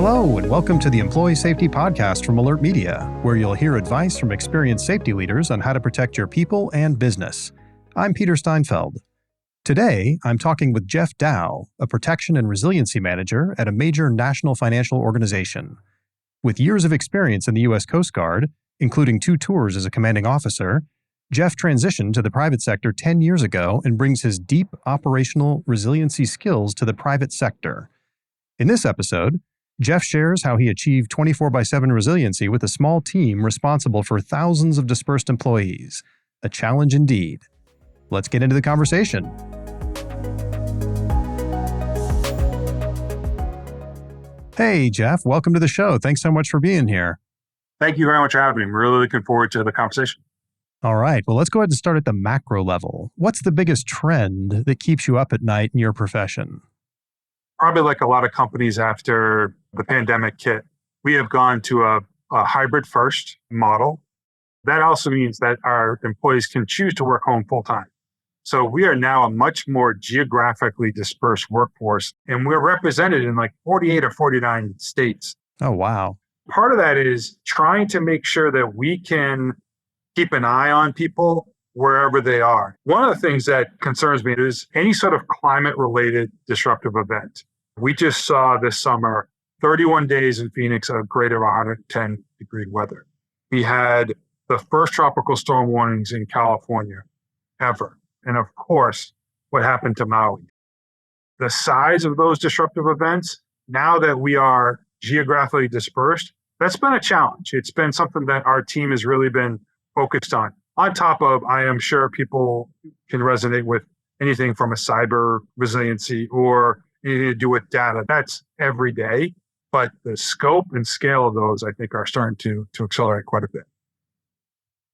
Hello, and welcome to the Employee Safety Podcast from Alert Media, where you'll hear advice from experienced safety leaders on how to protect your people and business. I'm Peter Steinfeld. Today, I'm talking with Jeff Dow, a protection and resiliency manager at a major national financial organization. With years of experience in the U.S. Coast Guard, including 2 tours as a commanding officer, Jeff transitioned to the private sector 10 years ago and brings his deep operational resiliency skills to the private sector. In this episode, Jeff shares how he achieved 24/7 resiliency with a small team responsible for thousands of dispersed employees. A challenge indeed. Let's get into the conversation. Hey, Jeff, welcome to the show. Thanks so much for being here. Thank you very much for having me. I'm really looking forward to the conversation. All right. Well, let's go ahead and start at the macro level. What's the biggest trend that keeps you up at night in your profession? Probably like a lot of companies after the pandemic hit, we have gone to a hybrid first model. That also means that our employees can choose to work home full time. So we are now a much more geographically dispersed workforce, and we're represented in like 48 or 49 states. Oh, wow. Part of that is trying to make sure that we can keep an eye on people wherever they are. One of the things that concerns me is any sort of climate-related disruptive event. We just saw this summer, 31 days in Phoenix of greater 110-degree weather. We had the first tropical storm warnings in California ever. And of course, what happened to Maui. The size of those disruptive events, now that we are geographically dispersed, that's been a challenge. It's been something that our team has really been focused on. On top of, I am sure people can resonate with anything from a cyber resiliency or anything to do with data. That's every day. But the scope and scale of those, I think, are starting to accelerate quite a bit.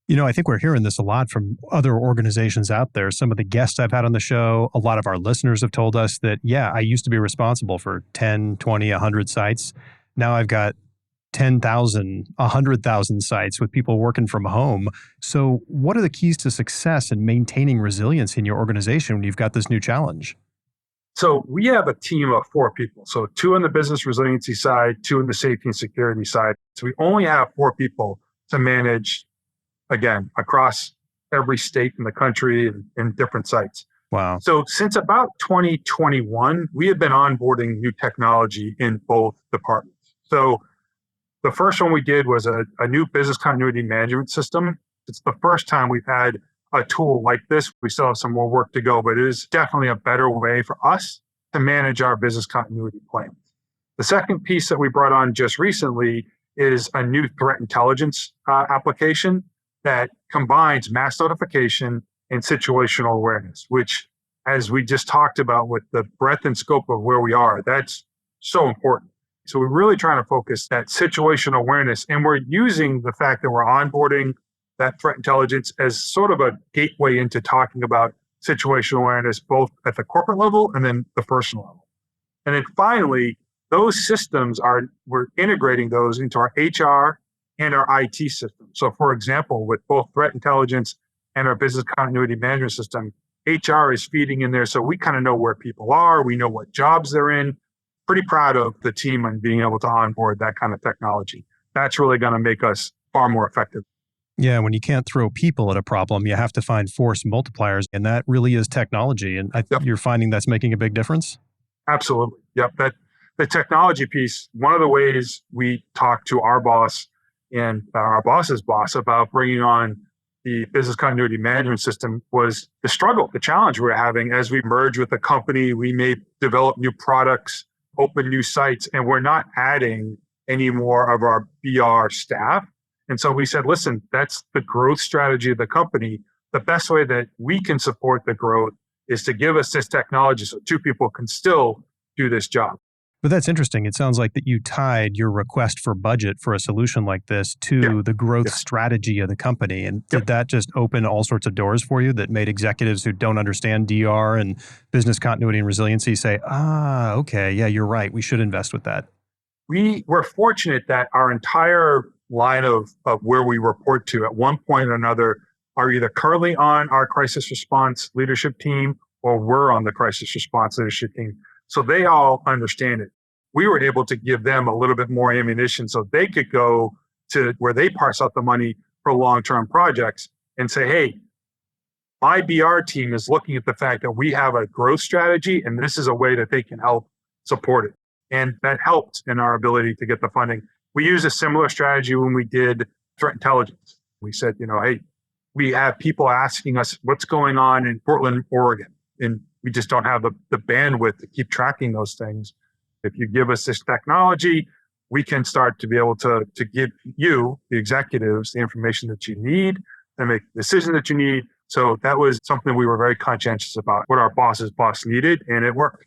You know, I think we're hearing this a lot from other organizations out there. Some of the guests I've had on the show, a lot of our listeners have told us that, yeah, I used to be responsible for 10, 20, 100 sites. Now I've got 10,000, 100,000 sites with people working from home. So what are the keys to success in maintaining resilience in your organization when you've got this new challenge? So we have a team of 4 people. So 2 on the business resiliency side, 2 on the safety and security side. So we only have 4 people to manage, again, across every state in the country and in different sites. Wow. So since about 2021, we have been onboarding new technology in both departments. So the first one we did was a new business continuity management system. It's the first time we've had a tool like this. We still have some more work to go, but it is definitely a better way for us to manage our business continuity plans. The second piece that we brought on just recently is a new threat intelligence application that combines mass notification and situational awareness, which, as we just talked about with the breadth and scope of where we are, that's so important. So we're really trying to focus that situational awareness, and we're using the fact that we're onboarding that threat intelligence as sort of a gateway into talking about situational awareness, both at the corporate level and then the personal level. And then finally, those systems we're integrating those into our HR and our IT system. So for example, with both threat intelligence and our business continuity management system, HR is feeding in there. So we kind of know where people are. We know what jobs they're in. Pretty proud of the team on being able to onboard that kind of technology. That's really going to make us far more effective. Yeah, when you can't throw people at a problem, you have to find force multipliers, and that really is technology. And You're finding that's making a big difference? Absolutely. Yep. The technology piece, one of the ways we talk to our boss and our boss's boss about bringing on the business continuity management system was the struggle, the challenge we're having as we merge with a company. We may develop new products, open new sites, and we're not adding any more of our BR staff. And so we said, listen, that's the growth strategy of the company. The best way that we can support the growth is to give us this technology so 2 people can still do this job. But that's interesting. It sounds like that you tied your request for budget for a solution like this to the growth strategy of the company. And did that just open all sorts of doors for you that made executives who don't understand DR and business continuity and resiliency say, okay, yeah, you're right. We should invest with that? We're fortunate that our entire line of where we report to at one point or another are either currently on our crisis response leadership team or we're on the crisis response leadership team. So they all understand it. we were able to give them a little bit more ammunition so they could go to where they parse out the money for long-term projects and say, hey, my BR team is looking at the fact that we have a growth strategy and this is a way that they can help support it. And that helped in our ability to get the funding. We used a similar strategy when we did threat intelligence. We said, hey, we have people asking us what's going on in Portland, Oregon, and we just don't have the bandwidth to keep tracking those things. If you give us this technology, we can start to be able to give you, the executives, the information that you need and make the decision that you need. So that was something we were very conscientious about, what our boss's boss needed, and it worked.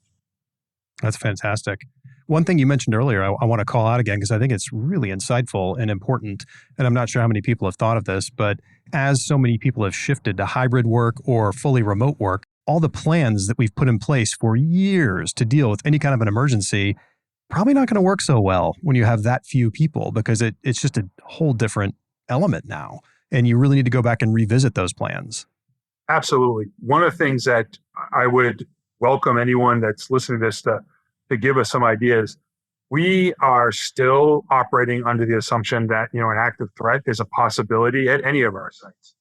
That's fantastic. One thing you mentioned earlier, I want to call out again, because I think it's really insightful and important. And I'm not sure how many people have thought of this, but as so many people have shifted to hybrid work or fully remote work, all the plans that we've put in place for years to deal with any kind of an emergency, probably not going to work so well when you have that few people, because it's just a whole different element now. And you really need to go back and revisit those plans. Absolutely. One of the things that I would welcome anyone that's listening to this to give us some ideas. We are still operating under the assumption that, an active threat is a possibility at any of our sites.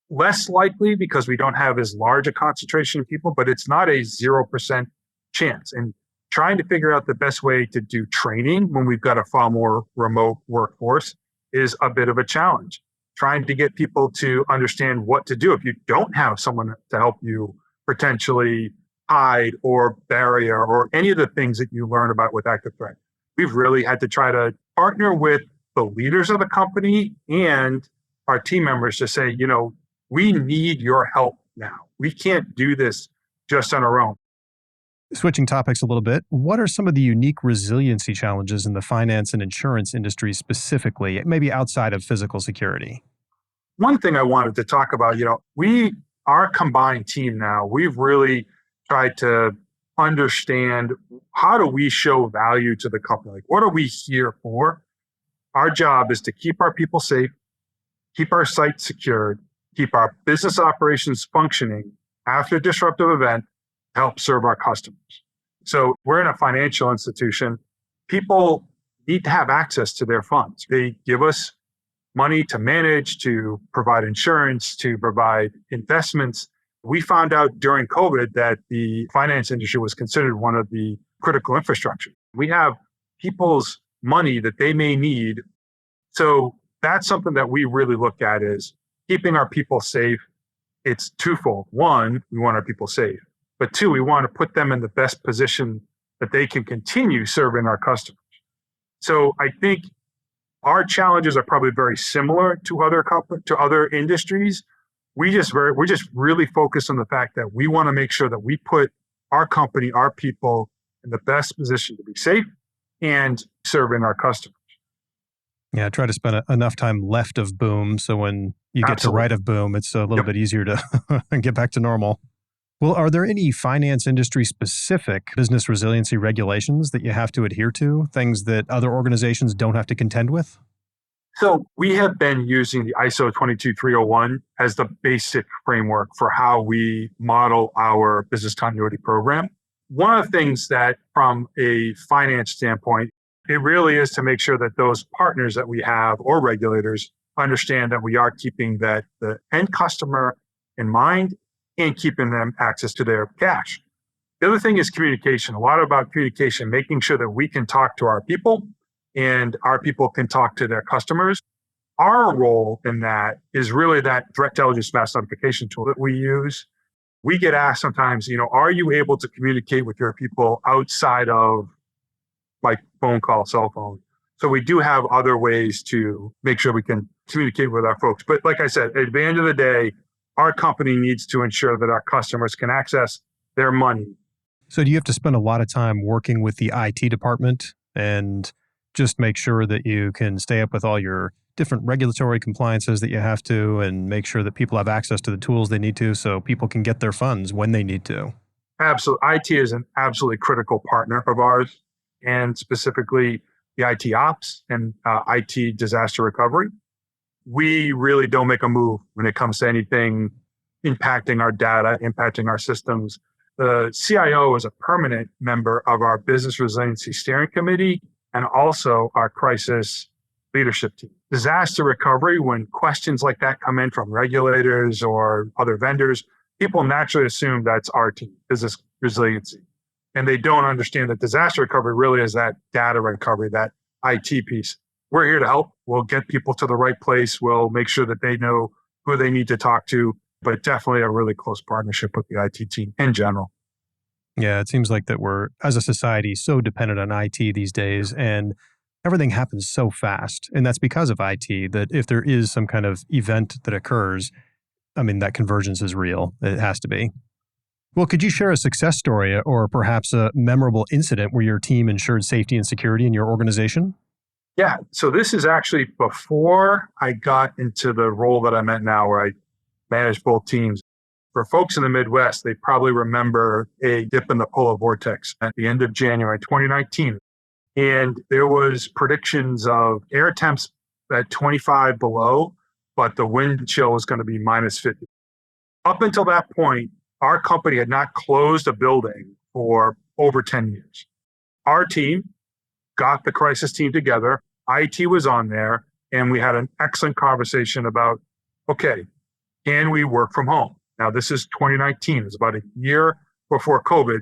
Less likely because we don't have as large a concentration of people, but it's not a 0% chance. And trying to figure out the best way to do training when we've got a far more remote workforce is a bit of a challenge. Trying to get people to understand what to do if you don't have someone to help you potentially hide or barrier or any of the things that you learn about with active threat. We've really had to try to partner with the leaders of the company and our team members to say, we need your help now. We can't do this just on our own. Switching topics a little bit, what are some of the unique resiliency challenges in the finance and insurance industry specifically, maybe outside of physical security? One thing I wanted to talk about, our combined team now, we've really tried to understand how do we show value to the company? Like, what are we here for? Our job is to keep our people safe, keep our sites secured, keep our business operations functioning after a disruptive event, help serve our customers. So we're in a financial institution. People need to have access to their funds. They give us money to manage, to provide insurance, to provide investments. We found out during COVID that the finance industry was considered one of the critical infrastructure. We have people's money that they may need. So that's something that we really look at is keeping our people safe. It's twofold. One, we want our people safe. But two, we want to put them in the best position that they can continue serving our customers. So I think our challenges are probably very similar to other industries. We're just really focused on the fact that we want to make sure that we put our company, our people in the best position to be safe and serving our customers. Yeah, try to spend enough time left of boom so when you get to right of boom, it's a little bit easier to get back to normal. Well, are there any finance industry specific business resiliency regulations that you have to adhere to, things that other organizations don't have to contend with? So we have been using the ISO 22301 as the basic framework for how we model our business continuity program. One of the things that from a finance standpoint, it really is to make sure that those partners that we have or regulators understand that we are keeping the end customer in mind and keeping them access to their cash. The other thing is communication. A lot about communication, making sure that we can talk to our people and our people can talk to their customers. Our role in that is really that threat intelligence mass notification tool that we use. We get asked sometimes, are you able to communicate with your people outside of like phone call, cell phone? So we do have other ways to make sure we can communicate with our folks. But like I said, at the end of the day, our company needs to ensure that our customers can access their money. So do you have to spend a lot of time working with the IT department and just make sure that you can stay up with all your different regulatory compliances that you have to and make sure that people have access to the tools they need to so people can get their funds when they need to? Absolutely. IT is an absolutely critical partner of ours, and specifically the IT ops and IT disaster recovery. We really don't make a move when it comes to anything impacting our data, impacting our systems. The CIO is a permanent member of our business resiliency steering committee and also our crisis leadership team. Disaster recovery, when questions like that come in from regulators or other vendors, people naturally assume that's our team, business resiliency. And they don't understand that disaster recovery really is that data recovery, that IT piece. We're here to help. We'll get people to the right place. We'll make sure that they know who they need to talk to, but definitely a really close partnership with the IT team in general. Yeah, it seems like that we're, as a society, so dependent on IT these days, and everything happens so fast. And that's because of IT, that if there is some kind of event that occurs, I mean, that convergence is real. It has to be. Well, could you share a success story or perhaps a memorable incident where your team ensured safety and security in your organization? Yeah. So this is actually before I got into the role that I'm at now, where I manage both teams. For folks in the Midwest, they probably remember a dip in the polar vortex at the end of January 2019. And there was predictions of air temps at 25 below, but the wind chill was going to be minus 50. Up until that point, our company had not closed a building for over 10 years. Our team got the crisis team together. IT was on there, and we had an excellent conversation about, okay, can we work from home? Now, this is 2019. It was about a year before COVID.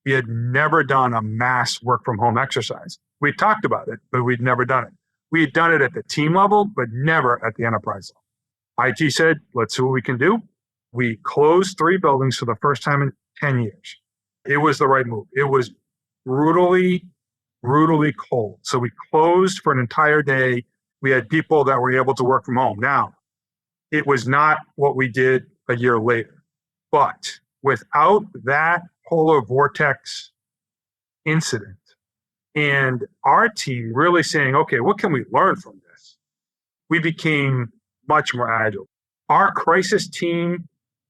We had never done a mass work from home exercise. We talked about it, but we'd never done it. We had done it at the team level, but never at the enterprise level. IT said, let's see what we can do. We closed 3 buildings for the first time in 10 years. It was the right move. It was brutally cold. So we closed for an entire day. We had people that were able to work from home. Now, it was not what we did a year later. But without that polar vortex incident and our team really saying, okay, what can we learn from this? We became much more agile. Our crisis team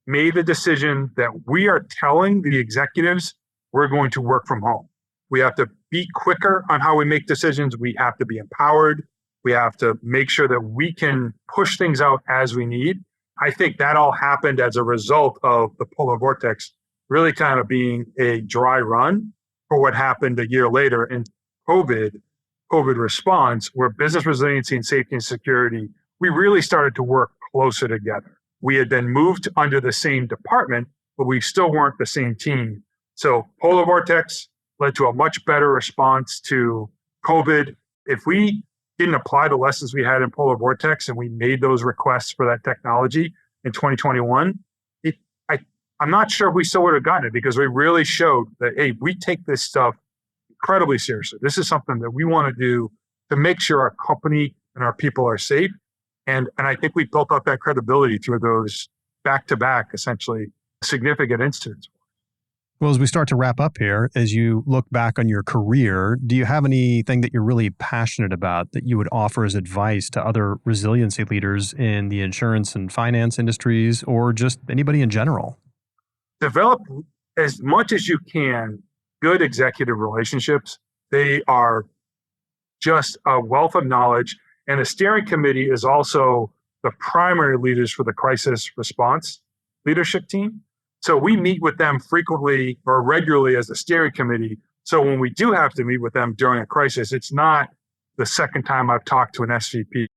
made the decision that we are telling the executives we're going to work from home. We have to be quicker on how we make decisions. We have to be empowered. We have to make sure that we can push things out as we need. I think that all happened as a result of the polar vortex really kind of being a dry run for what happened a year later in COVID response, where business resiliency and safety and security, we really started to work closer together. We had been moved under the same department, but we still weren't the same team. So polar vortex led to a much better response to COVID. If we didn't apply the lessons we had in polar vortex and we made those requests for that technology in 2021, I'm not sure if we still would have gotten it, because we really showed that, hey, we take this stuff incredibly seriously. This is something that we want to do to make sure our company and our people are safe. And I think we built up that credibility through those back-to-back, essentially, significant incidents. Well, as we start to wrap up here, as you look back on your career, do you have anything that you're really passionate about that you would offer as advice to other resiliency leaders in the insurance and finance industries, or just anybody in general? Develop as much as you can good executive relationships. They are just a wealth of knowledge. And the steering committee is also the primary leaders for the crisis response leadership team. So we meet with them frequently or regularly as the steering committee. So when we do have to meet with them during a crisis, it's not the second time I've talked to an SVP.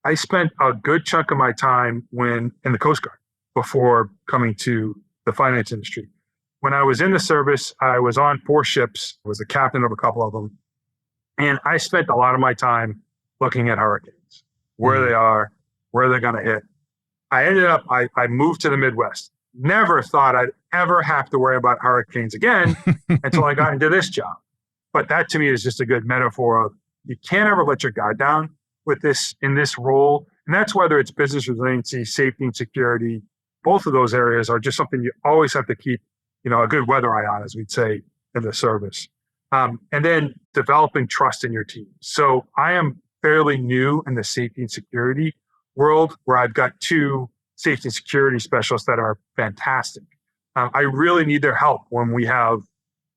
I spent a good chunk of my time in the Coast Guard before coming to the finance industry. When I was in the service, I was on 4 ships, was the captain of a couple of them. And I spent a lot of my time looking at hurricanes, where they are, where they're going to hit. I ended up, I moved to the Midwest. Never thought I'd ever have to worry about hurricanes again until I got into this job. But that to me is just a good metaphor of you can't ever let your guard down with this in this role. And that's whether it's business resiliency, safety and security. Both of those areas are just something you always have to keep, a good weather eye on, as we'd say in the service. And then developing trust in your team. So I am fairly new in the safety and security world, where I've got 2 safety and security specialists that are fantastic. I really need their help when we have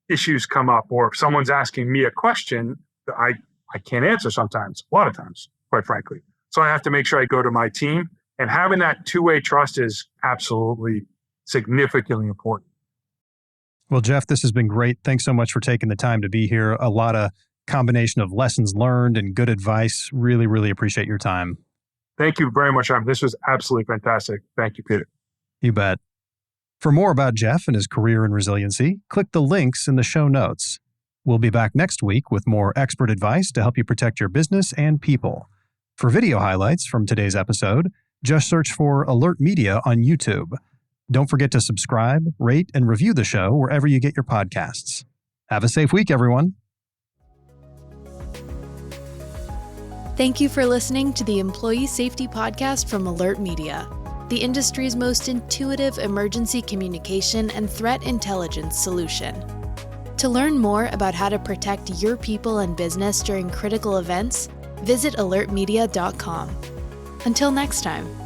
issues come up, or if someone's asking me a question that I can't answer sometimes, a lot of times, quite frankly. So I have to make sure I go to my team, and having that 2-way trust is absolutely significantly important. Well, Jeff, this has been great. Thanks so much for taking the time to be here. A lot of combination of lessons learned and good advice. Really, really appreciate your time. Thank you very much. This was absolutely fantastic. Thank you, Peter. You bet. For more about Jeff and his career in resiliency, click the links in the show notes. We'll be back next week with more expert advice to help you protect your business and people. For video highlights from today's episode, just search for Alert Media on YouTube. Don't forget to subscribe, rate, and review the show wherever you get your podcasts. Have a safe week, everyone. Thank you for listening to the Employee Safety Podcast from Alert Media, the industry's most intuitive emergency communication and threat intelligence solution. To learn more about how to protect your people and business during critical events, visit alertmedia.com. Until next time.